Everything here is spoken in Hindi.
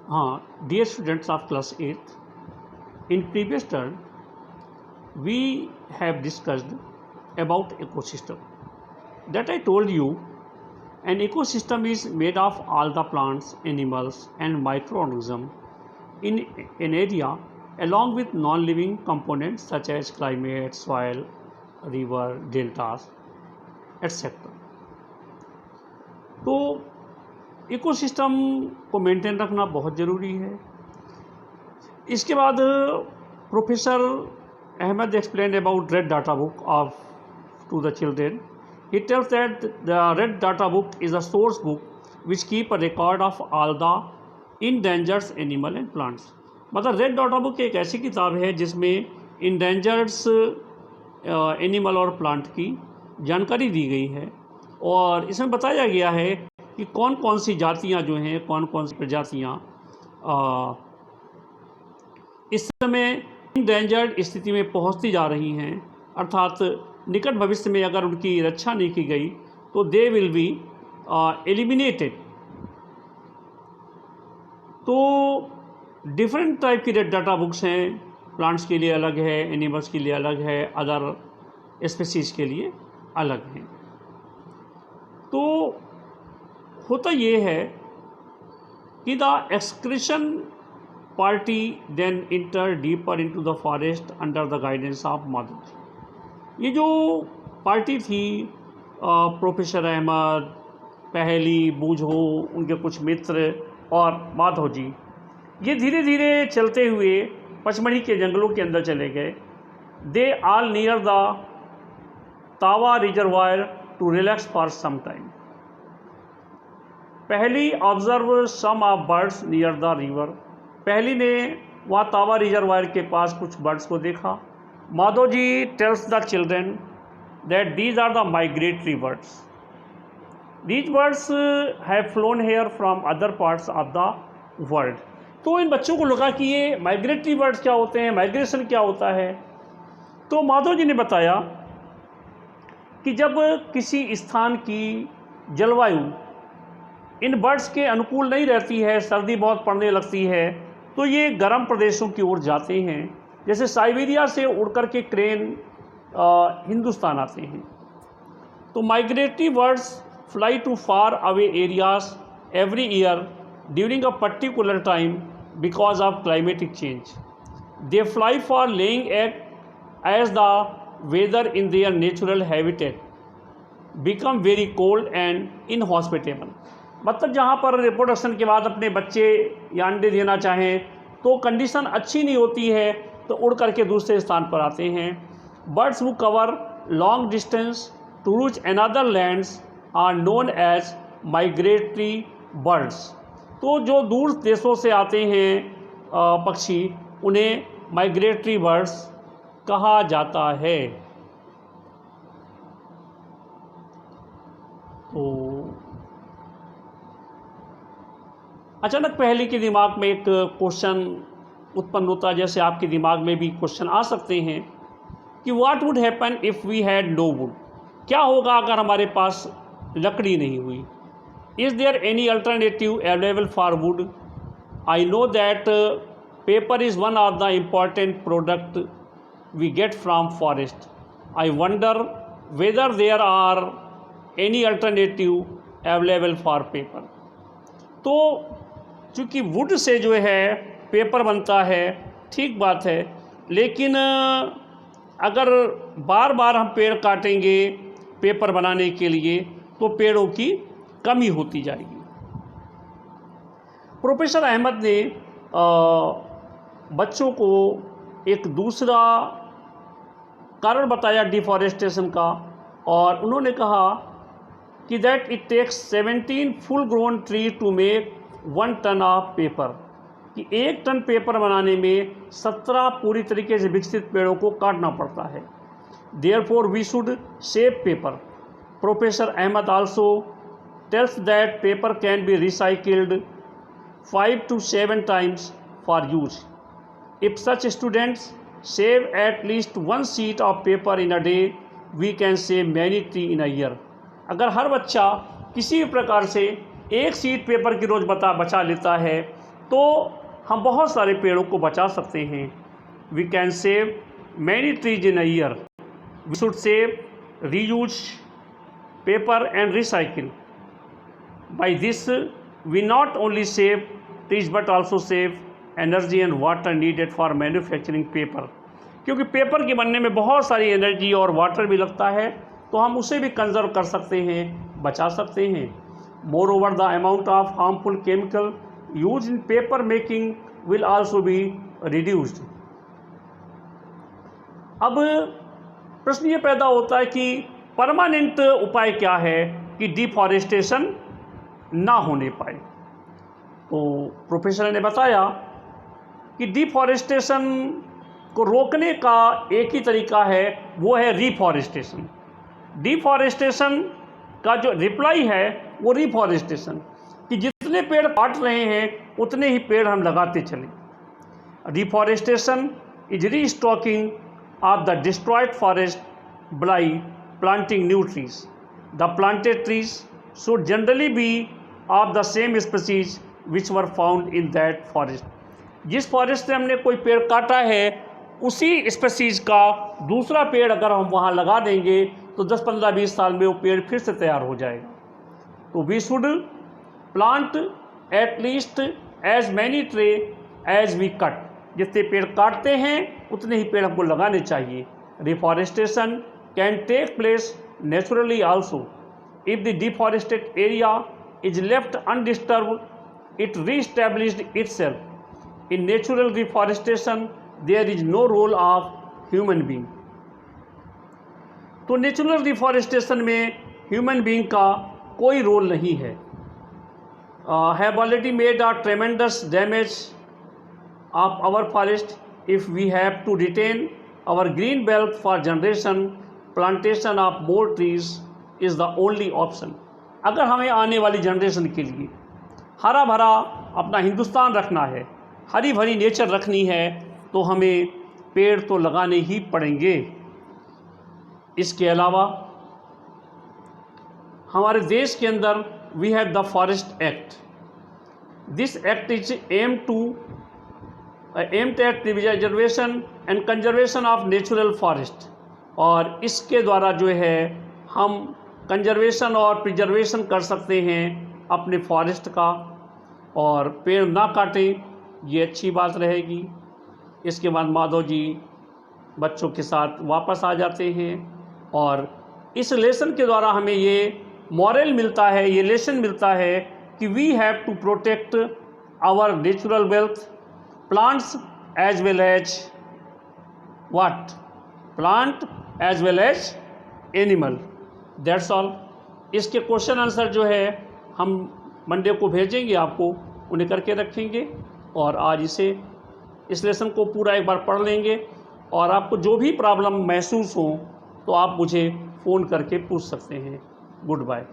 Dear students of class 8th, in previous turn we have discussed about ecosystem. That I told you, an ecosystem is made of all the plants, animals and microorganisms in an area along with non-living components such as climate, soil, river, deltas, etc. तो इकोसिस्टम को मेंटेन रखना बहुत ज़रूरी है। इसके बाद professor Ahmad explain about red data book of to the children. He tells that the red data book is a source book which keep a record of all the endangers animal and plants. मतलब रेड डाटा बुक एक ऐसी किताब है जिसमें इंडेंजर्स एनिमल और प्लांट की जानकारी दी गई है और इसमें बताया गया है कि कौन कौन सी जातियां जो हैं, कौन कौन सी प्रजातियां इस समय इंडेंजर्ड स्थिति में पहुंचती जा रही हैं, अर्थात निकट भविष्य में अगर उनकी रक्षा नहीं की गई तो दे विल बी एलिमिनेटेड। तो डिफरेंट टाइप की रेड डाटा बुक्स हैं, प्लांट्स के लिए अलग है, एनिमल्स के लिए अलग है, अदर स्पीसीज के लिए अलग हैं। तो होता ये है कि the excursion party then enter deeper into the forest under the guidance of Madhav. ये जो पार्टी थी प्रोफेसर अहमद, पहली, बूझो, उनके कुछ मित्र और माधव जी, ये धीरे धीरे चलते हुए पचमढ़ी के जंगलों के अंदर चले गए। They all near the Tawa reservoir to relax for some time. Paheli observe some of birds near the river. Paheli ने वहाँ तावा रिजर्वायर के पास कुछ बर्ड्स को देखा। Madhav ji tells the children that these are the migratory birds. These birds have flown here from other parts of the world. तो इन बच्चों को लगा कि ये माइग्रेटरी बर्ड्स क्या होते हैं, माइग्रेशन क्या होता है। तो माधव जी ने बताया कि जब किसी स्थान की जलवायु इन बर्ड्स के अनुकूल नहीं रहती है, सर्दी बहुत पड़ने लगती है, तो ये गर्म प्रदेशों की ओर जाते हैं। जैसे साइबेरिया से उड़ कर के क्रेन हिंदुस्तान आते हैं। तो migratory birds fly to far away areas every year during a particular time because of climatic change. They fly for laying egg as the weather in their natural habitat become very cold and inhospitable. मतलब जहाँ पर रिप्रोडक्शन के बाद अपने बच्चे या अंडे देना चाहें तो कंडीशन अच्छी नहीं होती है, तो उड़ करके दूसरे स्थान पर आते हैं। Birds who cover long distance to reach another lands are known as migratory birds. तो जो दूर देशों से आते हैं पक्षी, उन्हें माइग्रेटरी बर्ड्स कहा जाता है। तो अचानक पहले के दिमाग में एक क्वेश्चन उत्पन्न होता है, जैसे आपके दिमाग में भी क्वेश्चन आ सकते हैं कि what would happen if we had no wood. क्या होगा अगर हमारे पास लकड़ी नहीं हुई। Is there any alternative available for wood. I know that paper is one of the important product we get from forest. I wonder whether there are any alternative available for paper. तो चूँकि वुड से जो है पेपर बनता है, ठीक बात है, लेकिन अगर बार बार हम पेड़ काटेंगे पेपर बनाने के लिए तो पेड़ों की कमी होती जाएगी। प्रोफेसर अहमद ने बच्चों को एक दूसरा कारण बताया डिफॉरेस्टेशन का, और उन्होंने कहा कि that it takes 17 full grown tree to make 1 tonne of paper. कि 1 टन पेपर बनाने में 17 पूरी तरीके से विकसित पेड़ों को काटना पड़ता है। Therefore we should save paper. Professor Ahmed also tells that paper can be recycled 5 to 7 times for use. If such students save at least 1 sheet of paper in a day, we can save many trees in a year. अगर हर बच्चा किसी भी प्रकार से 1 शीट पेपर की रोज़ बचा लेता है तो हम बहुत सारे पेड़ों को बचा सकते हैं। We can save many trees in a year. We should save, reuse paper and recycle. By this we not only save trees but also save energy and water needed for manufacturing paper. क्योंकि पेपर के बनने में बहुत सारी एनर्जी और वाटर भी लगता है, तो हम उसे भी कंजर्व कर सकते हैं, बचा सकते हैं। More over the amount of harmful chemical use in paper making will also be reduced. अब प्रश्न ये पैदा होता है कि परमानेंट उपाय क्या है कि डिफॉरेस्टेशन ना होने पाए। तो प्रोफेसर ने बताया कि डिफॉरेस्टेशन को रोकने का एक ही तरीका है, वो है रिफॉरेस्टेशन। डिफॉरेस्टेशन का जो रिप्लाई है वो रिफॉरेस्टेशन, कि जितने पेड़ काट रहे हैं उतने ही पेड़ हम लगाते चलें। Reforestation is restocking of the destroyed forest by planting new trees. The planted trees should generally be of the same species which were found in that forest. जिस फॉरेस्ट से हमने कोई पेड़ काटा है उसी स्पीसीज का दूसरा पेड़ अगर हम वहाँ लगा देंगे तो 10, 15, 20 साल में वो पेड़ फिर से तैयार हो जाएगा। तो we should plant at least as many tree as we cut. जितने पेड़ काटते हैं उतने ही पेड़ हमको लगाने चाहिए। Reforestation can take place naturally also. If the deforested area is left undisturbed it reestablished itself. In natural reforestation there is no role of human being. तो नेचुरल रिफॉरेस्टेशन में ह्यूमन बीइंग का कोई रोल नहीं है। Have already made a tremendous damage of our forest. If we have to retain our green belt for generation, plantation of more trees is the only option. अगर हमें आने वाली जनरेशन के लिए हरा भरा अपना हिंदुस्तान रखना है, हरी भरी नेचर रखनी है, तो हमें पेड़ तो लगाने ही पड़ेंगे। इसके अलावा हमारे देश के अंदर we have the forest act. This act is aimed at preservation and conservation of natural forest। और इसके द्वारा जो है हम कंजर्वेशन और प्रिजर्वेशन कर सकते हैं अपने फॉरेस्ट का, और पेड़ ना काटें, ये अच्छी बात रहेगी। इसके बाद माधव जी बच्चों के साथ वापस आ जाते हैं और इस लेसन के द्वारा हमें ये मॉरल मिलता है, ये लेसन मिलता है कि we have to protect our natural wealth, plants as well as what? Plant as well as animal. That's all. इसके क्वेश्चन आंसर जो है हम मंडे को भेजेंगे आपको, उन्हें करके रखेंगे और आज इस लेसन को पूरा एक बार पढ़ लेंगे। और आपको जो भी प्रॉब्लम महसूस हो तो आप मुझे फ़ोन करके पूछ सकते हैं। Good bye.